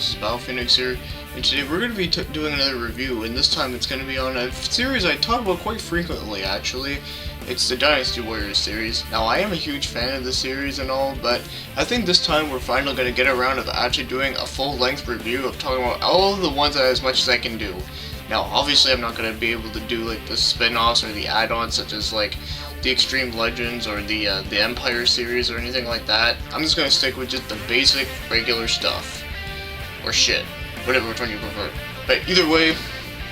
this is BioPhoenix here, and today we're going to be doing another review, and this time it's going to be on a series I talk about quite frequently actually. It's the Dynasty Warriors series. Now I am a huge fan of the series and all, but I think this time we're finally going to get around to actually doing a full-length review of talking about all of the ones as much as I can do. Now obviously I'm not going to be able to do like the spin-offs or the add-ons such as like the Extreme Legends or the Empire series or anything like that. I'm just going to stick with just the basic regular stuff. Or shit. Whatever which one you prefer. But either way,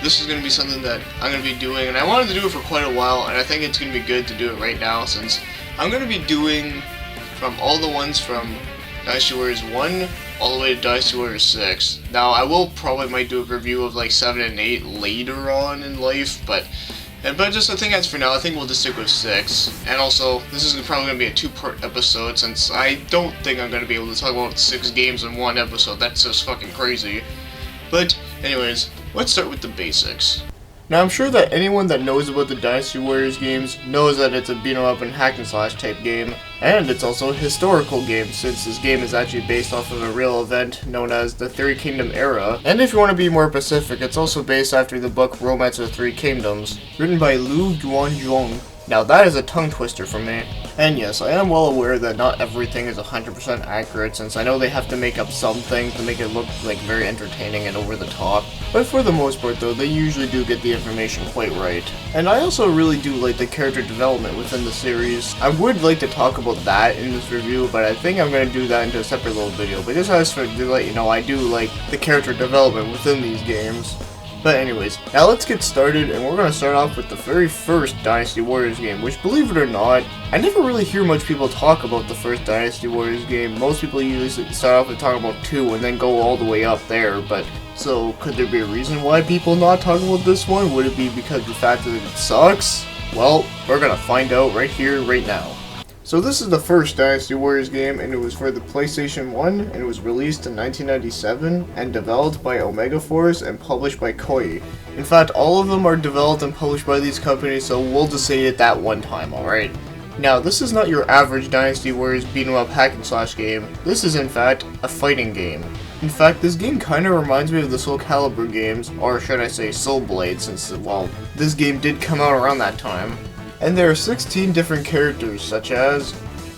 this is going to be something that I'm going to be doing, and I wanted to do it for quite a while, and I think it's going to be good to do it right now since I'm going to be doing from all the ones from Dynasty Warriors 1 all the way to Dynasty Warriors 6. Now I will probably might do a review of like 7 and 8 later on in life, but just I think as for now, I think we'll just stick with 6. And also, this is probably going to be a 2-part episode since I don't think I'm going to be able to talk about 6 games in one episode. That's just fucking crazy. But anyways, let's start with the basics. Now I'm sure that anyone that knows about the Dynasty Warriors games knows that it's a beat 'em up and hack and slash type game, and it's also a historical game since this game is actually based off of a real event known as the Three Kingdom Era. And if you want to be more specific, it's also based after the book Romance of the Three Kingdoms, written by Lu Guanzhong. Now that is a tongue twister for me. And yes, I am well aware that not everything is 100% accurate since I know they have to make up some things to make it look like very entertaining and over the top. But for the most part though, they usually do get the information quite right. And I also really do like the character development within the series. I would like to talk about that in this review, but I think I'm going to do that into a separate little video. But just as for to let you know, I do like the character development within these games. But anyways, now let's get started, and we're going to start off with the very first Dynasty Warriors game, which believe it or not, I never really hear much people talk about the first Dynasty Warriors game. Most people usually start off with talking about 2 and then go all the way up there, but so could there be a reason why people not talk about this one? Would it be because of the fact that it sucks? Well, we're going to find out right here, right now. So this is the first Dynasty Warriors game, and it was for the PlayStation 1, and it was released in 1997, and developed by Omega Force and published by Koei. In fact, all of them are developed and published by these companies, so we'll just say it that one time, alright? Now, this is not your average Dynasty Warriors beat 'em up hack and slash game. This is in fact a fighting game. In fact, this game kinda reminds me of the Soul Calibur games, or should I say Soul Blade, since, well, this game did come out around that time. And there are 16 different characters, such as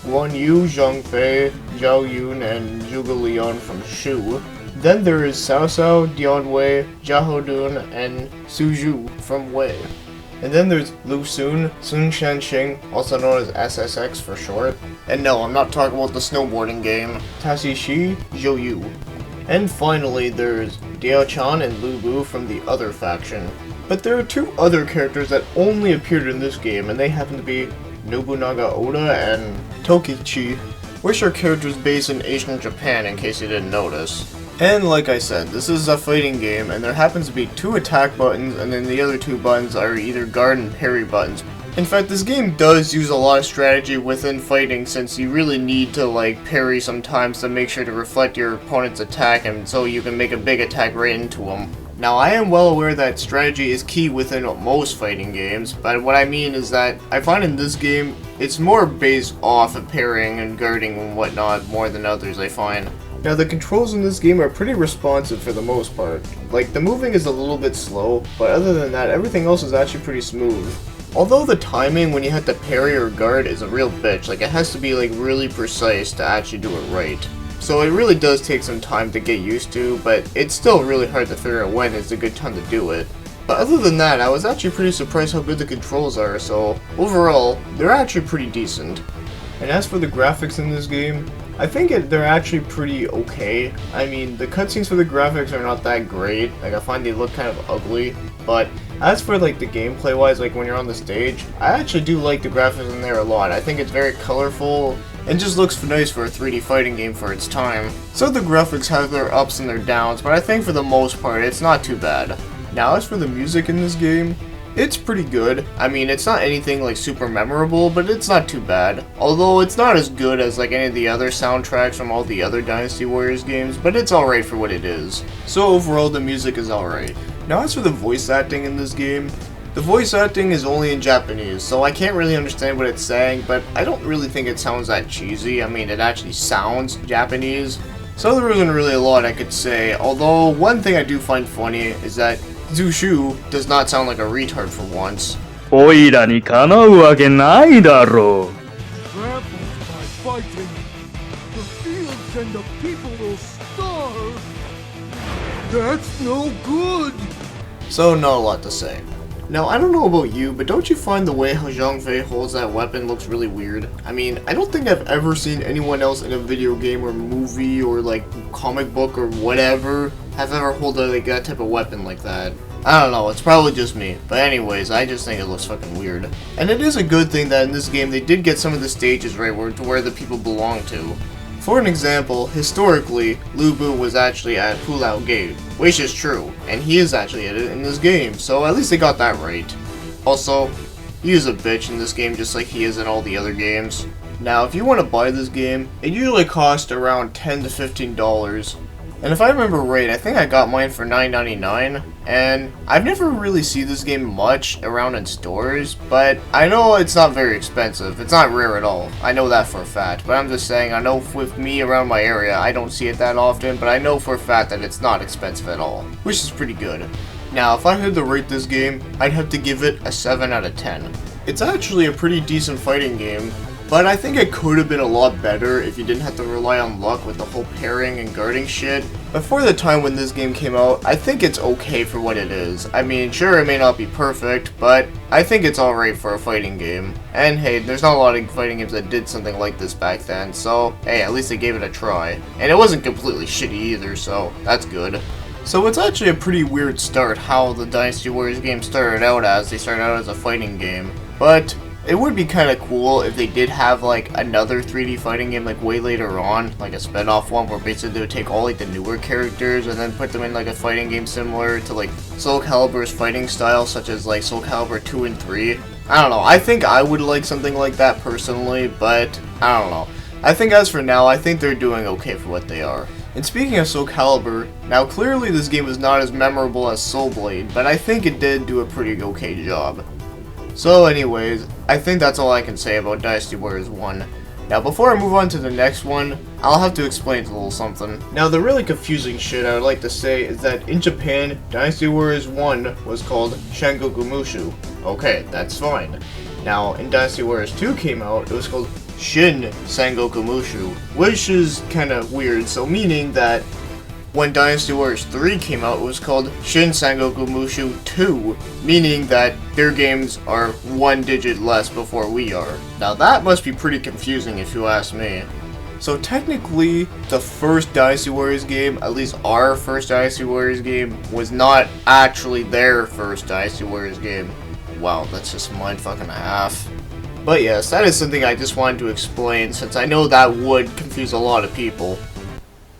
Guan Yu, Zhang Fei, Zhao Yun, and Zhuge Liang from Shu. Then there is Cao Cao, Dian Wei, Zhao Dun, and Su Zhu from Wei. And then there's Lu Sun, Sun Shanxing, also known as SSX for short. And no, I'm not talking about the snowboarding game, Tashi Shi, Zhou Yu. And finally there's Diao Chan and Lu Bu from the other faction. But there are 2 other characters that only appeared in this game, and they happen to be Nobunaga Oda and Tokichi, which are characters based in Asian Japan in case you didn't notice. And like I said, this is a fighting game, and there happens to be 2 attack buttons, and then the other 2 buttons are either guard and parry buttons. In fact, this game does use a lot of strategy within fighting since you really need to like parry sometimes to make sure to reflect your opponent's attack and so you can make a big attack right into them. Now, I am well aware that strategy is key within most fighting games, but what I mean is that I find in this game, it's more based off of parrying and guarding and whatnot more than others, I find. Now, the controls in this game are pretty responsive for the most part. Like, the moving is a little bit slow, but other than that, everything else is actually pretty smooth. Although the timing when you have to parry or guard is a real bitch, like it has to be like really precise to actually do it right. So it really does take some time to get used to, but it's still really hard to figure out when is a good time to do it. But other than that, I was actually pretty surprised how good the controls are, so overall, they're actually pretty decent. And as for the graphics in this game, I think they're actually pretty okay. I mean, the cutscenes for the graphics are not that great, like I find they look kind of ugly, but as for like the gameplay wise, like when you're on the stage, I actually do like the graphics in there a lot. I think it's very colorful and just looks nice for a 3D fighting game for its time. So the graphics have their ups and their downs, but I think for the most part it's not too bad. Now as for the music in this game, it's pretty good. I mean, it's not anything like super memorable, but it's not too bad. Although it's not as good as like any of the other soundtracks from all the other Dynasty Warriors games, but it's alright for what it is. So overall the music is alright. Now as for the voice acting in this game, the voice acting is only in Japanese, so I can't really understand what it's saying, but I don't really think it sounds that cheesy. I mean, it actually sounds Japanese. So there isn't really a lot I could say, although one thing I do find funny is that Zushu does not sound like a retard for once. おいらにかなうわけないだろう。 Trampled by fighting, the fields and the people will starve. That's no good. So not a lot to say. Now, I don't know about you, but don't you find the way how Zhang Fei holds that weapon looks really weird? I mean, I don't think I've ever seen anyone else in a video game or movie or like comic book or whatever have ever held like that type of weapon like that. I don't know, it's probably just me, but anyways, I just think it looks fucking weird. And it is a good thing that in this game they did get some of the stages right where the people belong to. For an example, historically, Lu Bu was actually at Hulao Gate, which is true, and he is actually at it in this game, so at least they got that right. Also, he is a bitch in this game just like he is in all the other games. Now, if you want to buy this game, it usually costs around $10 to $15. And if I remember right, I think I got mine for $9.99, and I've never really seen this game much around in stores, but I know it's not very expensive. It's not rare at all. I know that for a fact, but I'm just saying, I know with me around my area, I don't see it that often, but I know for a fact that it's not expensive at all, which is pretty good. Now, if I had to rate this game, I'd have to give it a 7 out of 10. It's actually a pretty decent fighting game, but I think it could have been a lot better if you didn't have to rely on luck with the whole pairing and guarding shit. But for the time when this game came out, I think it's okay for what it is. I mean, sure, it may not be perfect, but I think it's alright for a fighting game. And hey, there's not a lot of fighting games that did something like this back then, so hey, at least they gave it a try. And it wasn't completely shitty either, so that's good. So it's actually a pretty weird start how the Dynasty Warriors game started out as. They started out as a fighting game, but it would be kind of cool if they did have like another 3D fighting game like way later on, like a spin-off one where basically they would take all like the newer characters and then put them in like a fighting game similar to like Soul Calibur's fighting style, such as like Soul Calibur 2 and 3. I don't know, I think I would like something like that personally, but I don't know. I think as for now, I think they're doing okay for what they are. And speaking of Soul Calibur, now clearly this game was not as memorable as Soul Blade, but I think it did do a pretty okay job. So anyways, I think that's all I can say about Dynasty Warriors 1. Now before I move on to the next one, I'll have to explain a little something. Now the really confusing shit I would like to say is that in Japan, Dynasty Warriors 1 was called Shengoku Mushu. Okay, that's fine. Now in Dynasty Warriors 2 came out, it was called Shin Sengoku Mushu, which is kinda weird, so meaning that when Dynasty Warriors 3 came out, it was called Shin Sengoku Mushu 2, meaning that their games are one digit less before we are. Now that must be pretty confusing if you ask me. So technically, the first Dynasty Warriors game, at least our first Dynasty Warriors game, was not actually their first Dynasty Warriors game. Wow, that's just mindfuck and a half. But yes, that is something I just wanted to explain, since I know that would confuse a lot of people.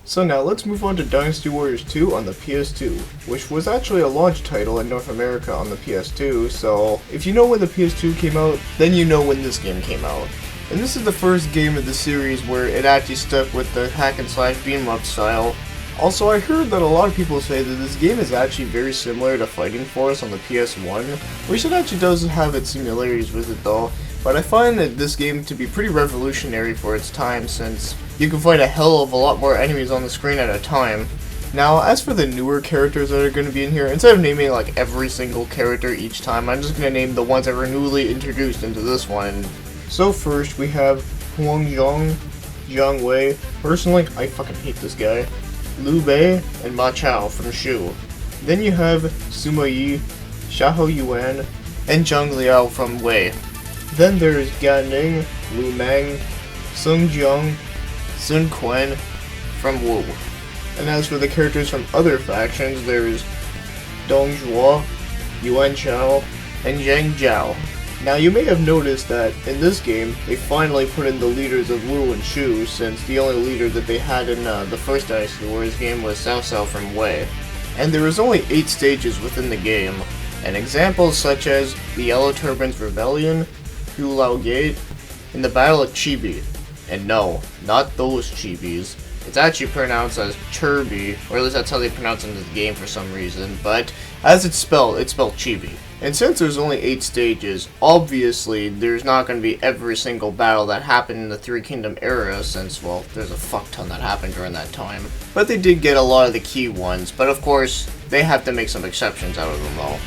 So now let's move on to Dynasty Warriors 2 on the PS2, which was actually a launch title in North America on the PS2, so if you know when the PS2 came out, then you know when this game came out. And this is the first game of the series where it actually stuck with the hack and slash beam 'em up style. Also, I heard that a lot of people say that this game is actually very similar to Fighting Force on the PS1, which it actually does have its similarities with it though, but I find that this game to be pretty revolutionary for its time since you can fight a hell of a lot more enemies on the screen at a time. Now, as for the newer characters that are going to be in here, instead of naming like every single character each time, I'm just going to name the ones that were newly introduced into this one. So first we have Huang Zhong, Jiang Wei. Personally, I fucking hate this guy. Liu Bei, and Ma Chao from Shu. Then you have Sima Yi, Xiahou Yuan, and Zhang Liao from Wei. Then there's Gan Ning, Lu Meng, Sung Jiang, Sun Quan from Wu. And as for the characters from other factions, there's Dong Zhuo, Yuan Chao, and Zhang Zhao. Now you may have noticed that in this game, they finally put in the leaders of Wu and Shu, since the only leader that they had in the first Dynasty Warriors game was Cao Cao from Wei. And there was only 8 stages within the game, and examples such as the Yellow Turban's Rebellion, Hulao Gate, and the Battle of Chibi. And no, not those Chibis. It's actually pronounced as Chirby, or at least that's how they pronounce it in this game for some reason, but as it's spelled Chibi. And since there's only 8 stages, obviously there's not going to be every single battle that happened in the Three Kingdom era, since, well, there's a fuck ton that happened during that time. But they did get a lot of the key ones, but of course, they have to make some exceptions out of them though.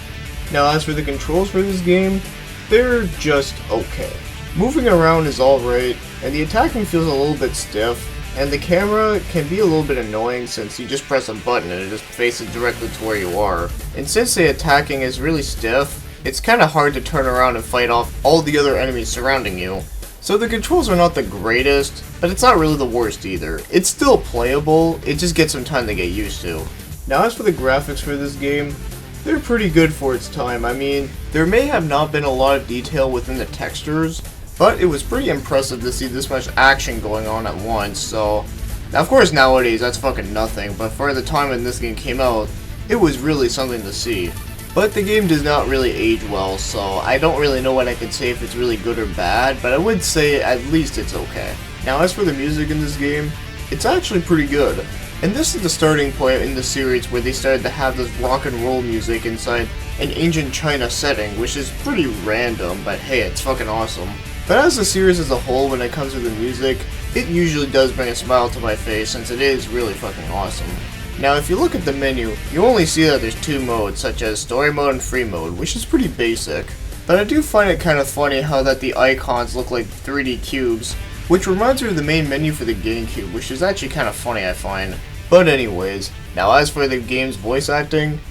Now as for the controls for this game, they're just okay. Moving around is alright, and the attacking feels a little bit stiff, and the camera can be a little bit annoying since you just press a button and it just faces directly to where you are. And since the attacking is really stiff, it's kinda hard to turn around and fight off all the other enemies surrounding you. So the controls are not the greatest, but it's not really the worst either. It's still playable, it just gets some time to get used to. Now as for the graphics for this game, they're pretty good for its time. I mean, there may have not been a lot of detail within the textures, but it was pretty impressive to see this much action going on at once, so... Now of course nowadays that's fucking nothing, but for the time when this game came out, it was really something to see. But the game does not really age well, so I don't really know what I could say if it's really good or bad, but I would say at least it's okay. Now as for the music in this game, it's actually pretty good. And this is the starting point in the series where they started to have this rock and roll music inside an ancient China setting, which is pretty random, but hey, it's fucking awesome. But as the series as a whole, when it comes to the music, it usually does bring a smile to my face since it is really fucking awesome. Now if you look at the menu, you only see that there's 2 modes, such as story mode and free mode, which is pretty basic. But I do find it kind of funny how that the icons look like 3D cubes, which reminds me of the main menu for the GameCube, which is actually kind of funny I find. But anyways, now as for the game's voice acting,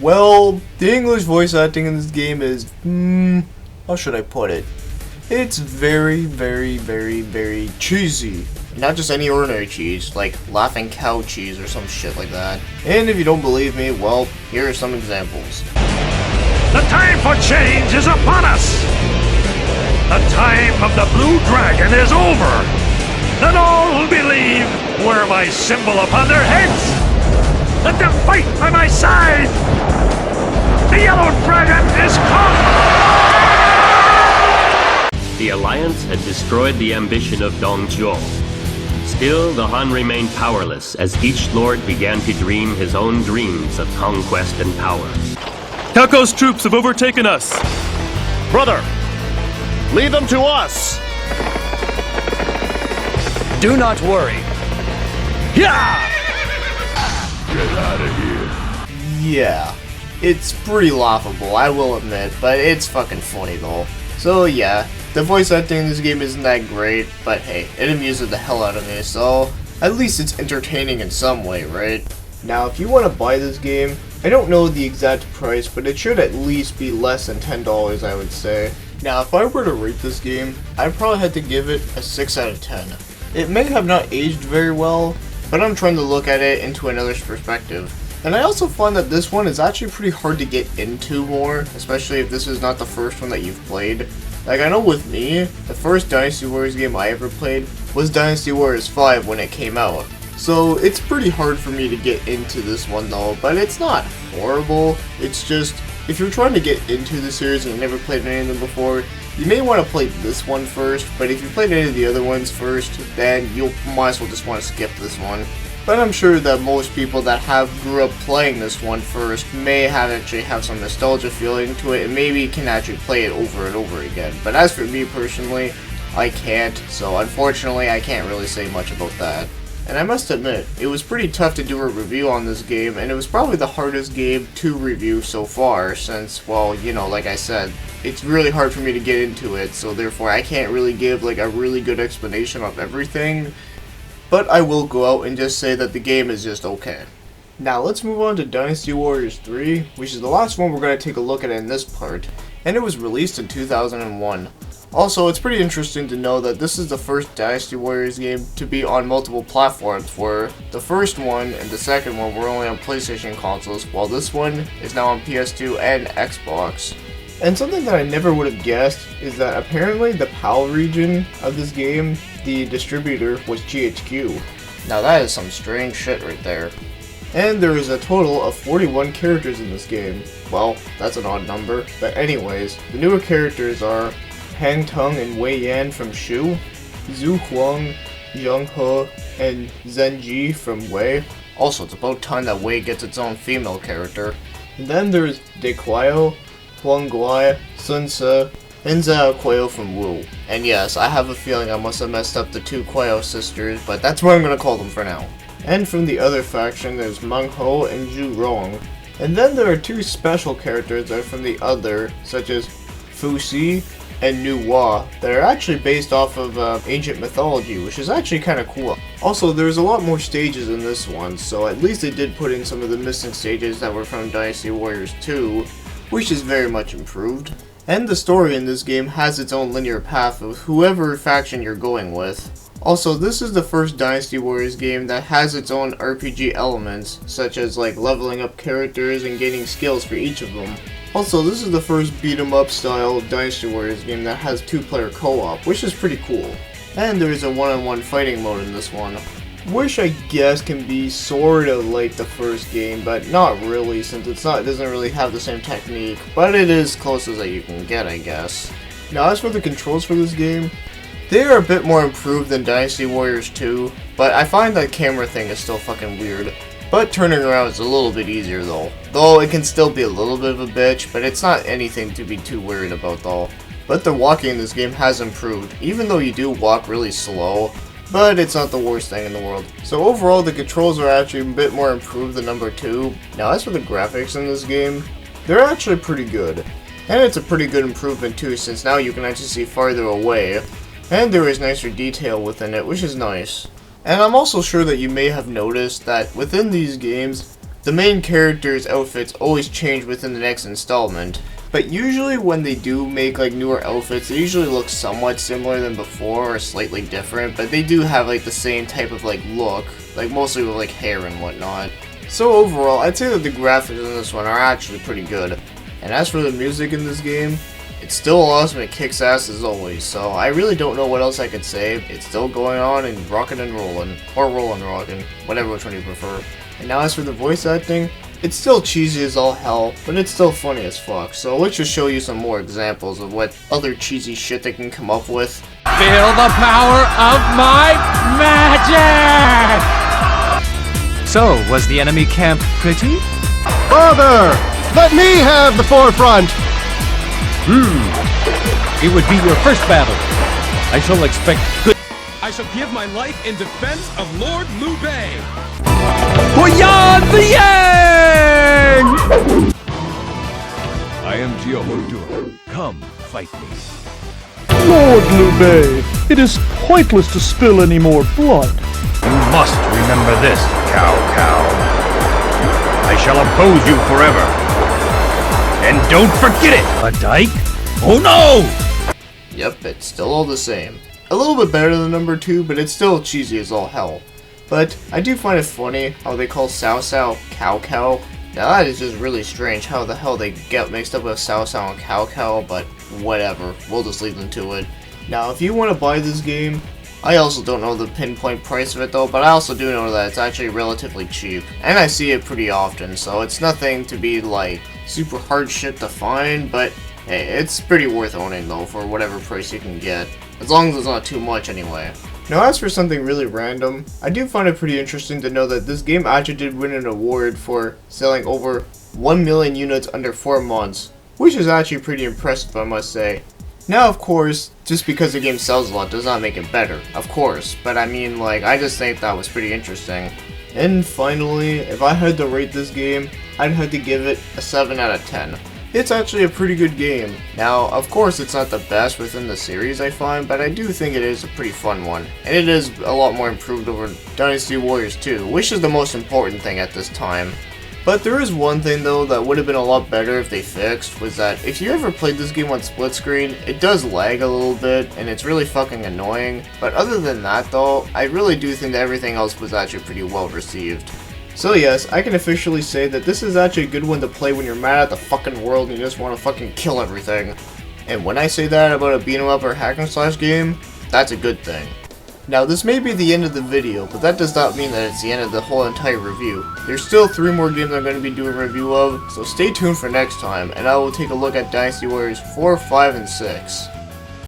well, the English voice acting in this game is, how should I put it? It's very, very, very, very cheesy. Not just any ordinary cheese, like laughing cow cheese or some shit like that. And if you don't believe me, well, here are some examples. The time for change is upon us! The time of the Blue Dragon is over! Let all who believe wear my symbol upon their heads! Let them fight by my side! The Yellow Dragon is come! The Alliance had destroyed the ambition of Dongzhuo. Still, the Han remained powerless as each lord began to dream his own dreams of conquest and power. Tako's troops have overtaken us! Brother, lead them to us! Do not worry. Yeah! Yeah, it's pretty laughable, I will admit, but it's fucking funny though. So yeah, the voice acting in this game isn't that great, but hey, it amuses the hell out of me, so at least it's entertaining in some way, right? Now if you want to buy this game, I don't know the exact price, but it should at least be less than $10, I would say. Now if I were to rate this game, I'd probably have to give it a 6 out of 10. It may have not aged very well, but I'm trying to look at it into another's perspective. And I also find that this one is actually pretty hard to get into more, especially if this is not the first one that you've played. Like I know with me, the first Dynasty Warriors game I ever played was Dynasty Warriors 5 when it came out. So it's pretty hard for me to get into this one though, but it's not horrible. It's just, if you're trying to get into the series and you've never played any of them before, you may want to play this one first, but if you played any of the other ones first, then you might as well just want to skip this one. But I'm sure that most people that grew up playing this one first may actually have some nostalgia feeling to it and maybe can actually play it over and over again. But as for me personally, I can't, so unfortunately I can't really say much about that. And I must admit, it was pretty tough to do a review on this game, and it was probably the hardest game to review so far since, well, you know, like I said, it's really hard for me to get into it, so therefore I can't really give like a really good explanation of everything. But I will go out and just say that the game is just okay. Now let's move on to Dynasty Warriors 3, which is the last one we're going to take a look at in this part, and it was released in 2001. Also, it's pretty interesting to know that this is the first Dynasty Warriors game to be on multiple platforms, where the first one and the second one were only on PlayStation consoles, while this one is now on PS2 and Xbox. And something that I never would have guessed is that apparently the PAL region of this game, the distributor, was GHQ. Now that is some strange shit right there. And there is a total of 41 characters in this game. Well, that's an odd number, but anyways, the newer characters are Han Tung and Wei Yan from Shu, Zhu Huang, Zhang He, and Zenji from Wei. Also, it's about time that Wei gets its own female character. And then there's Dequio, Huang Guai, Sun Ce, and Zhao Kueo from Wu. And yes, I have a feeling I must have messed up the two Kueo sisters, but that's what I'm gonna call them for now. And from the other faction, there's Meng Ho and Zhu Rong. And then there are two special characters that are from the other, such as Fu Xi and Nu Hua, that are actually based off of ancient mythology, which is actually kind of cool. Also, there's a lot more stages in this one, so at least they did put in some of the missing stages that were from Dynasty Warriors 2, which is very much improved. And the story in this game has its own linear path of whoever faction you're going with. Also, this is the first Dynasty Warriors game that has its own RPG elements, such as like leveling up characters and gaining skills for each of them. Also, this is the first beat 'em up style Dynasty Warriors game that has 2-player co-op, which is pretty cool. And there is a one-on-one fighting mode in this one, which I guess can be sorta like the first game, but not really, since it doesn't really have the same technique, but it is close as you can get, I guess. Now, as for the controls for this game, they are a bit more improved than Dynasty Warriors 2, but I find that camera thing is still fucking weird. But turning around is a little bit easier though. Though it can still be a little bit of a bitch, but it's not anything to be too worried about though. But the walking in this game has improved, even though you do walk really slow, but it's not the worst thing in the world. So overall, the controls are actually a bit more improved than number 2. Now as for the graphics in this game, they're actually pretty good. And it's a pretty good improvement too, since now you can actually see farther away. And there is nicer detail within it, which is nice. And I'm also sure that you may have noticed that within these games, the main character's outfits always change within the next installment. But usually when they do make like newer outfits, they usually look somewhat similar than before or slightly different, but they do have like the same type of like look, like mostly with like hair and whatnot. So overall, I'd say that the graphics in this one are actually pretty good. And as for the music in this game, it's still awesome, it kicks ass as always, so I really don't know what else I could say. It's still going on and rockin' and rollin', or rollin' rockin', whatever which one you prefer. And now as for the voice acting, it's still cheesy as all hell, but it's still funny as fuck, so let's just show you some more examples of what other cheesy shit they can come up with. Feel the power of my magic! So, was the enemy camp pretty? Father, let me have the forefront! It would be your first battle. I shall expect good. I shall give my life in defense of Lord Liu Bei. Beyond the end! I am Jehodur. Come, fight me. Lord Liu Bei, it is pointless to spill any more blood. You must remember this, Cao Cao. I shall oppose you forever. And don't forget it! A dike? Oh no! Yep, it's still all the same. A little bit better than number 2, but it's still cheesy as all hell. But I do find it funny how they call Cao Cao Cao Cao. Now that is just really strange how the hell they get mixed up with Cao Cao and Cao Cao, but whatever, we'll just leave them to it. Now if you want to buy this game, I also don't know the pinpoint price of it though, but I also do know that it's actually relatively cheap. And I see it pretty often, so it's nothing to be like super hard shit to find, but hey, it's pretty worth owning though for whatever price you can get. As long as it's not too much anyway. Now as for something really random, I do find it pretty interesting to know that this game actually did win an award for selling over 1 million units under 4 months, which is actually pretty impressive, I must say. Now of course, just because the game sells a lot does not make it better, of course, but I mean like, I just think that was pretty interesting. And finally, if I had to rate this game, I'd have to give it a 7 out of 10. It's actually a pretty good game. Now, of course it's not the best within the series I find, but I do think it is a pretty fun one. And it is a lot more improved over Dynasty Warriors 2, which is the most important thing at this time. But there is one thing though that would have been a lot better if they fixed, was that if you ever played this game on split screen, it does lag a little bit, and it's really fucking annoying. But other than that though, I really do think that everything else was actually pretty well received. So yes, I can officially say that this is actually a good one to play when you're mad at the fucking world and you just want to fucking kill everything. And when I say that about a beat 'em up or hack and slash game, that's a good thing. Now this may be the end of the video, but that does not mean that it's the end of the whole entire review. There's still 3 more games I'm going to be doing a review of, so stay tuned for next time, and I will take a look at Dynasty Warriors 4, 5, and 6.